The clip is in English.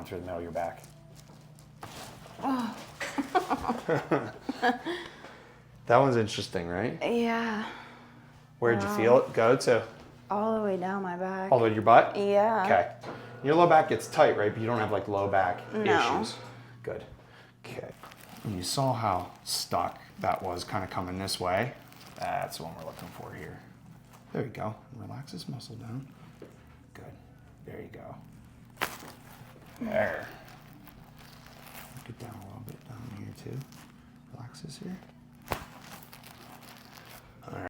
going through the middle of your back. Oh. That one's interesting, right? Yeah. Where'd you feel it go to? All the way down my back. All the way to your butt? Yeah. Okay. Your low back gets tight, right? But you don't have like low back No. issues. Good. Okay. And you saw how stuck that was kind of coming this way. That's what we're looking for here. There you go. Relax this muscle down. Good. There you go. There. Get down a little bit down here too. Relax this here.